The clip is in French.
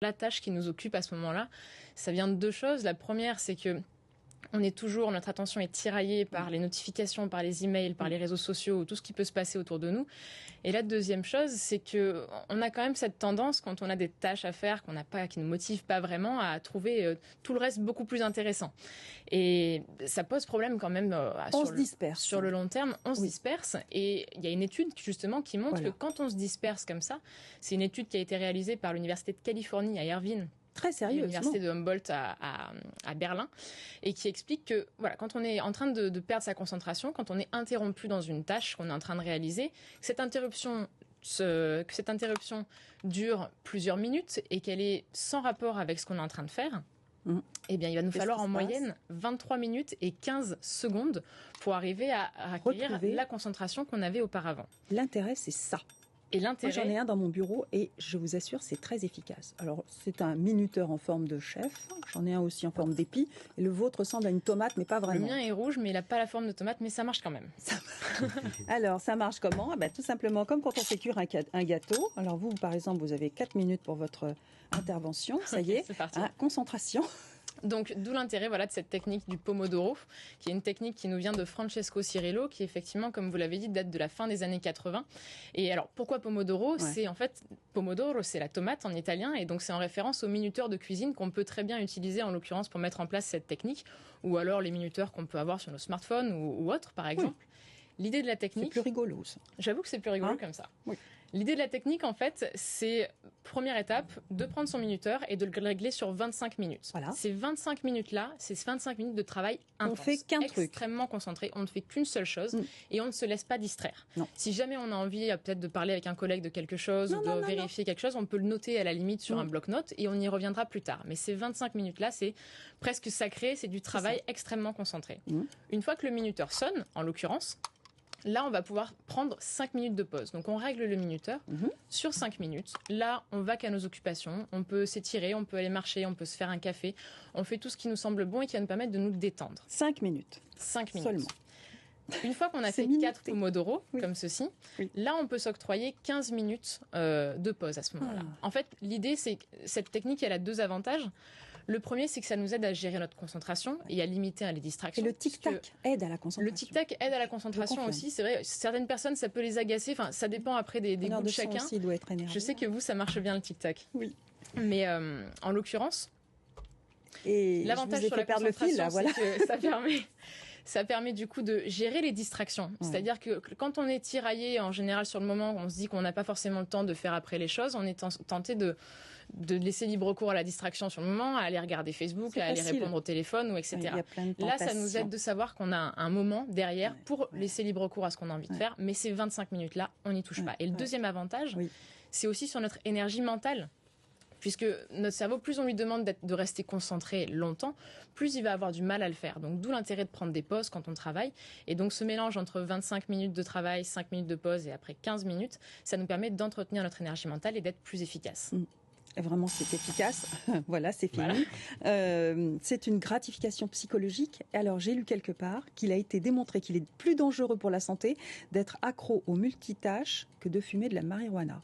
La tâche qui nous occupe à ce moment-là, ça vient de deux choses. La première, c'est que notre attention est tiraillée par les notifications, par les emails, par les réseaux sociaux, tout ce qui peut se passer autour de nous. Et la deuxième chose, c'est que on a quand même cette tendance, quand on a des tâches à faire qui ne nous motivent pas vraiment, à trouver tout le reste beaucoup plus intéressant. Et ça pose problème quand même. On se disperse. Sur le long terme, on se disperse. Et il y a une étude justement qui montre que quand on se disperse comme ça, c'est une étude qui a été réalisée par l'Université de Californie à Irvine. Très sérieux. L'université de Humboldt à Berlin, et qui explique que quand on est en train de perdre sa concentration, quand on est interrompu dans une tâche qu'on est en train de réaliser, que cette interruption dure plusieurs minutes et qu'elle est sans rapport avec ce qu'on est en train de faire, eh bien, il va nous falloir en moyenne 23 minutes et 15 secondes pour arriver à acquérir la concentration qu'on avait auparavant. L'intérêt, c'est ça. Et l'intérêt... Moi, j'en ai un dans mon bureau et je vous assure, c'est très efficace. Alors, c'est un minuteur en forme de chef. J'en ai un aussi en forme d'épi. Et le vôtre ressemble à une tomate, mais pas vraiment. Le mien est rouge, mais il n'a pas la forme de tomate, mais ça marche quand même. Alors, ça marche comment ? Tout simplement, comme quand on fait cuire un gâteau. Alors, vous, par exemple, vous avez 4 minutes pour votre intervention. Ça y est, c'est parti. Concentration. Donc, d'où l'intérêt de cette technique du Pomodoro, qui est une technique qui nous vient de Francesco Cirillo, qui effectivement, comme vous l'avez dit, date de la fin des années 80. Et alors, pourquoi Pomodoro ? C'est en fait, Pomodoro, c'est la tomate en italien, et donc c'est en référence aux minuteurs de cuisine qu'on peut très bien utiliser, en l'occurrence, pour mettre en place cette technique, ou alors les minuteurs qu'on peut avoir sur nos smartphones ou autres, par exemple. Oui. L'idée de la technique... C'est plus rigolo, ça. J'avoue que c'est plus rigolo comme ça. Oui. L'idée de la technique, en fait, c'est, première étape, de prendre son minuteur et de le régler sur 25 minutes. Voilà. Ces 25 minutes-là, c'est 25 minutes de travail intense. On fait qu'un truc. Extrêmement concentré. On ne fait qu'une seule chose et on ne se laisse pas distraire. Non. Si jamais on a envie peut-être de parler avec un collègue de quelque chose ou de vérifier quelque chose, on peut le noter à la limite sur un bloc-notes et on y reviendra plus tard. Mais ces 25 minutes-là, c'est presque sacré, c'est du travail extrêmement concentré. Une fois que le minuteur sonne, en l'occurrence, là, on va pouvoir prendre 5 minutes de pause. Donc, on règle le minuteur sur 5 minutes. Là, on va qu'à nos occupations. On peut s'étirer, on peut aller marcher, on peut se faire un café. On fait tout ce qui nous semble bon et qui va nous permettre de nous détendre. 5 minutes. 5 minutes. Seulement. Une fois qu'on a fait 4 Pomodoro, comme ceci, là, on peut s'octroyer 15 minutes de pause à ce moment-là. En fait, l'idée, c'est que cette technique, elle a deux avantages. Le premier, c'est que ça nous aide à gérer notre concentration et à limiter les distractions. Et le tic-tac aide à la concentration. Le tic-tac aide à la concentration aussi. C'est vrai, certaines personnes, ça peut les agacer. Enfin, ça dépend après des goûts de chacun. Aussi doit être énervé. Je sais que vous, ça marche bien le tic-tac. Oui. Mais en l'occurrence, et l'avantage sur la concentration, c'est que ça permet du coup de gérer les distractions. C'est-à-dire que quand on est tiraillé, en général, sur le moment, on se dit qu'on n'a pas forcément le temps de faire après les choses, on est tenté de laisser libre cours à la distraction sur le moment, à aller regarder Facebook, à aller répondre au téléphone, ou etc. Là, ça nous aide de savoir qu'on a un moment derrière pour laisser libre cours à ce qu'on a envie de faire, mais ces 25 minutes-là, on n'y touche pas. Et le deuxième avantage, c'est aussi sur notre énergie mentale. Puisque notre cerveau, plus on lui demande de rester concentré longtemps, plus il va avoir du mal à le faire. Donc d'où l'intérêt de prendre des pauses quand on travaille. Et donc ce mélange entre 25 minutes de travail, 5 minutes de pause et après 15 minutes, ça nous permet d'entretenir notre énergie mentale et d'être plus efficace. Vraiment, c'est efficace. Voilà, c'est fini. C'est une gratification psychologique. Alors, j'ai lu quelque part qu'il a été démontré qu'il est plus dangereux pour la santé d'être accro aux multitâches que de fumer de la marijuana.